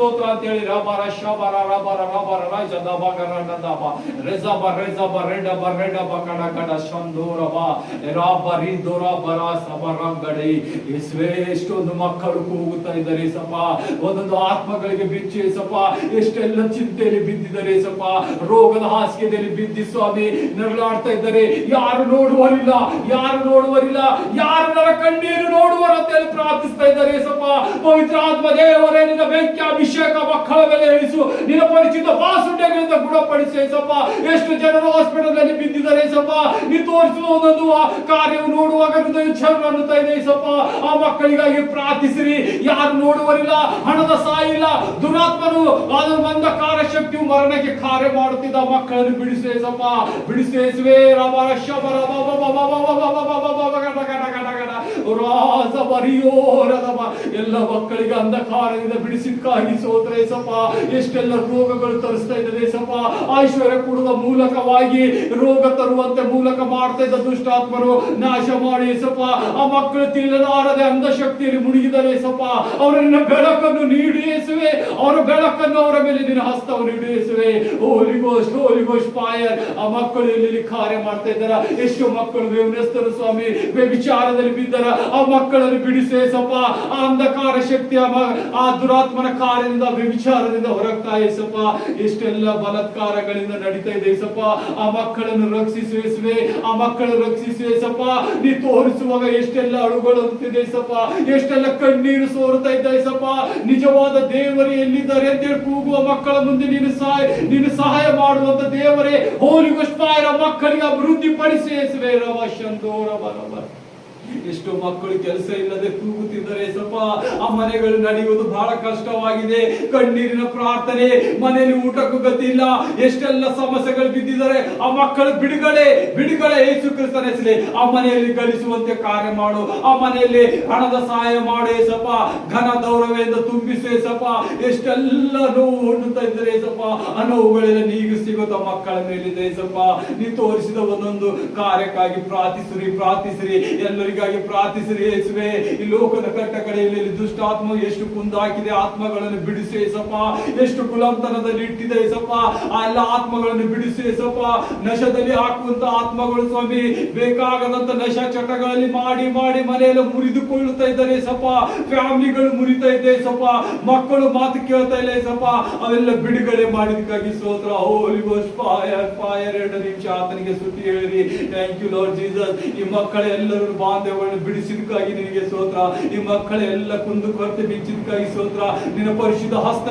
ಸ್ತೋತ್ರ ಅಂತ ಹೇಳಿ ರಬರ ಶಬರ ರಬರ ರಬರ ರಾಜ ದಬಗರ ನದಬ ರೆಜಬ ರೆಜಬ ರೆಡಬ ರೆಡಬ ಕಡ ಕಡ ಶಂದೋರಬ ರಾಬರಿ ದೊರಬರ ಸಬರಂಗಡಿ ಯೇಸುವೇ ಎಷ್ಟೊಂದು ಮಕ್ಕಳು ಕೂಗುತ್ತಾ ಇದ್ದಾರೆ ಸಪ ಒಂದೊಂದು ಆತ್ಮಗಳಿಗೆ ಬಿಚ್ಚಿ ಸಪ ಎಷ್ಟೆಲ್ಲ ಚಿಂತೆಯಲ್ಲಿ ಬಿದ್ದಿದ್ದಾರೆ ಸಪ ರೋಗದ ಹಾಸಿಗೆಯಲ್ಲಿ ಬಿದ್ದಿ ಸ್ವಾಮಿ ನರಳಾಡ್ತಾ ಇದ್ದಾರೆ ಯಾರು ನೋಡುವರಿಲ್ಲ ಯಾರು ನನ್ನ ಕಣ್ಣೀರು ನೋಡುವರು ಅಂತ ಹೇಳಿ ಪ್ರಾರ್ಥಿಸ್ತಾ ಇದ್ದಾರೆ ಸಪ ಪವಿತ್ರ ಆತ್ಮ ದೇವರೇ ನಿನ್ನ ಬೆಂಕಿ ಅಭಿಷೇಕ ಮಕ್ಕಳ ಮೇಲೆ ಇಳಿಸು ನಿನ್ನ ಪರಿಚಿತ ಬಾಸುಂಡೆಗಳಿಂದ ಗುಣಪಡಿಸಿ ಸಪ ಎಷ್ಟು ಜನರು ಹಾಸ್ಪಿಟಲ್ ನಲ್ಲಿ ಬಿದ್ದಿದ್ದಾರೆ ಸಪ ನೀ ತೋರಿಸುವ ಒಂದೊಂದು ಕಾರ್ಯವು ನೋಡುವಾಗ ಹೃದಯ ಛಲ ಅನ್ನುತ್ತಾ ಇದೆ ಸಪ ಆ ಮಕ್ಕಳಿಗಾಗಿ ಪ್ರಾರ್ಥಿಸಿರಿ ಯಾರು ನೋಡುವರಿಲ್ಲ ಹಣದ ಸಾಯಿಲ್ಲ ದುರಾತ್ಮನು ಅದು ಅಂಧಕಾರ ಶಕ್ತಿಯು ಮರಣಕ್ಕೆ ಕಾರ್ಯ ಮಾಡುತ್ತಿದ್ದ ಮಕ್ಕಳನ್ನು ಬಿಡಿಸುವೆ ಸಪ ಬಿಡಿಸುವೆ ರಬರ ಶಬರ ಎಲ್ಲ ಮಕ್ಕಳಿಗೆ ಅಂಧಕಾರದಿಂದ ಬಿಡಿಸಿದ್ಕಾಗಿ ಸೋತ್ರ ಸಪ ಎಷ್ಟೆಲ್ಲ ರೋಗಗಳು ತರಿಸ್ತಾ ಇದ್ದಾರೆ ಸಪ ಐಶ್ವರ್ಯ ಕೊಡುವ ಮೂಲಕವಾಗಿ ರೋಗ ತರುವಂತೆ ಮೂಲಕ ಮಾಡ್ತಾ ಇದ್ದ ದುಷ್ಟಾತ್ಮರು ನಾಶ ಮಾಡಿ ಸಪ ಆ ಮಕ್ಕಳು ತಿಳಿಲಾರದೆ ಅಂಧಶಕ್ತಿಯಲ್ಲಿ ಮುಳುಗಿದರೆ ಸಪ ಅವರನ್ನ ಬೆಳಕನ್ನು ನೀಡಿಸುವೆ ಅವರ ಬೆಳಕನ್ನು ಅವರ ಮೇಲೆ ನಿನ್ನ ಹಸ್ತವನ್ನು ಹಿಡಿಸುವೆ ಹೋಲಿ ಗೋಸ್ಟ್ ಫೈರ್ ಆ ಮಕ್ಕಳು ಇಲ್ಲಿ ಕಾರ್ಯ ಮಾಡ್ತಾ ಇದ್ದಾರ ಎಷ್ಟು ಮಕ್ಕಳು ವ್ಯವಸ್ಥರು ಸ್ವಾಮಿ ವಿಚಾರದಲ್ಲಿ ಬಿದ್ದರ ಆ ಮಕ್ಕಳನ್ನು ಬಿಡಿಸೇ ಸಪ ಆ ಅಂಧಕಾರ ಶಕ್ತಿ ಆ ದುರಾತ್ಮನ ಕಾರ್ಯದಿಂದ ವ್ಯಭಿಚಾರದಿಂದ ಹೊರಗ್ತಾ ಸಪ ಎಷ್ಟೆಲ್ಲ ಬಲಾತ್ಕಾರಗಳಿಂದ ನಡೀತಾ ಇದೆ ಸಪ ಆ ಮಕ್ಕಳನ್ನು ರಕ್ಷಿಸುವೆ ಆ ಮಕ್ಕಳು ರಕ್ಷಿಸುವೆ ಸಪ ನೀ ತೋರಿಸುವಾಗ ಎಷ್ಟೆಲ್ಲ ಅಳುಗಳು ಅಂತಿದೆ ಸಪ ಎಷ್ಟೆಲ್ಲ ಕಣ್ಣೀರು ಸೋರುತ್ತಾ ಇದ್ದಾರೆ ಸಪ ನಿಜವಾದ ದೇವರೇ ಎಲ್ಲಿದ್ದಾರೆ ಅಂತೇಳಿ ಕೂಗುವ ಮಕ್ಕಳ ಮುಂದೆ ನೀನು ಸಹಾಯ ಮಾಡುವಂತ ದೇವರೇ ಹೋಲಿ ಗೋಸ್ಟ್ ಫೈರ್ ಮಕ್ಕಳಿಗೆ ಅಭಿವೃದ್ಧಿ ಪಡಿಸಿ ರವ ಶಂದೋರ ಬರಬ ಎಷ್ಟು ಮಕ್ಕಳು ಕೆಲಸ ಇಲ್ಲದೆ ಕೂಗುತ್ತಿದ್ದಾರೆ ಸ್ವಲ್ಪ ಆ ಮನೆಗಳು ನಡೆಯುವುದು ಬಹಳ ಕಷ್ಟವಾಗಿದೆ ಕಣ್ಣೀರಿನ ಪ್ರಾರ್ಥನೆ ಮನೆಯಲ್ಲಿ ಊಟಕ್ಕೂ ಗತಿ ಇಲ್ಲ ಎಷ್ಟೆಲ್ಲ ಸಮಸ್ಯೆಗಳು ಬಿದ್ದಿದ್ದಾರೆ ಆ ಮಕ್ಕಳು ಬಿಡುಗಡೆ ಯೇಸು ಕ್ರಿಸ್ತನ ಹೆಸರೇ ಆ ಮನೆಯಲ್ಲಿ ಗಳಿಸುವಂತೆ ಕಾರ್ಯ ಮಾಡು ಆ ಮನೆಯಲ್ಲಿ ಹಣದ ಸಹಾಯ ಮಾಡು ಏಸಪ್ಪ ಘನ ಗೌರವದಿಂದ ತುಂಬಿಸು ಏಸಪ್ಪ ಎಷ್ಟೆಲ್ಲ ನೋವು ಹೊಂದುತ್ತಾ ಇದ್ದಾರೆ ಏಸಪ್ಪ ಆ ನೋವುಗಳೆಲ್ಲ ನೀಗಿಸಿಗುತ್ತ ಮಕ್ಕಳ ಮೇಲಿದೆ ಏಸಪ್ಪ ನೀ ತೋರಿಸಿದ ಒಂದೊಂದು ಕಾರ್ಯಕ್ಕಾಗಿ ಪ್ರಾರ್ಥಿಸಿರಿ ಎಲ್ಲರಿಗಾಗಿ ಪ್ರಾರ್ಥಿಸಿರಿ ಯೇಸುವೆ ಈ ಲೋಕದ ಕಟ್ಟ ಕಡೆಯಲ್ಲಿ ದುಷ್ಟಾತ್ಮ ಎಷ್ಟು ಕುಂದಾಕಿದೆ ಆತ್ಮಗಳನ್ನು ಬಿಡಿಸಿ ಏಸಪ್ಪ ಎಷ್ಟು ಗುಲಾಮತನದಲ್ಲಿ ಇಟ್ಟಿದೆ ಏಸಪ್ಪ ಆ ಎಲ್ಲ ಆತ್ಮಗಳನ್ನು ಬಿಡಿಸಿ ಏಸಪ್ಪ ನಶದಲ್ಲಿ ಹಾಕುವಂತ ಆತ್ಮಗಳು ಸ್ವಾಮಿ ಬೇಕಾಗದಂತ ನಶ ಚಟಗಳಲ್ಲಿ ಮಾಡಿ ಮನೆಯಲ್ಲ ಮುರಿದುಕೊಳ್ಳುತ್ತಾ ಇದ್ದಾರೆ ಏಸಪ್ಪ ಫ್ಯಾಮಿಲಿಗಳು ಮುರಿತಾ ಇದೆ ಏಸಪ್ಪ ಮಕ್ಕಳು ಮಾತು ಕೇಳ್ತಾ ಇಲ್ಲ ಏಸಪ್ಪ ಅವೆಲ್ಲ ಬಿಡುಗಡೆ ಮಾಡಿದಕ್ಕಾಗಿ ಸ್ತೋತ್ರ ಹೋಲಿ ಗೋಸ್ಟ್ ಫೈರ್ 2 ನಿಮಿಷ ಆತನಿಗೆ ಸ್ತುತಿ ಹೇಳಿರಿ ಥ್ಯಾಂಕ್ ಯು ಲಾರ್ಡ್ ಜೀಸಸ್ ಈ ಮಕ್ಕಳೆಲ್ಲರೂ ಬಾಂಧವ್ಯಗಳನ್ನು ಬಿಡಿಸಿದಕ್ಕಾಗಿ ನಿನಗೆ ಸ್ತೋತ್ರ ಈ ಮಕ್ಕಳೆಲ್ಲ ಕುಂದು ಕೊರತೆ ಬಿಚ್ಚಿದಕ್ಕಾಗಿ ಸ್ತೋತ್ರ ನಿನ್ನ ಪರಿಶುದ್ಧ ಹಸ್ತ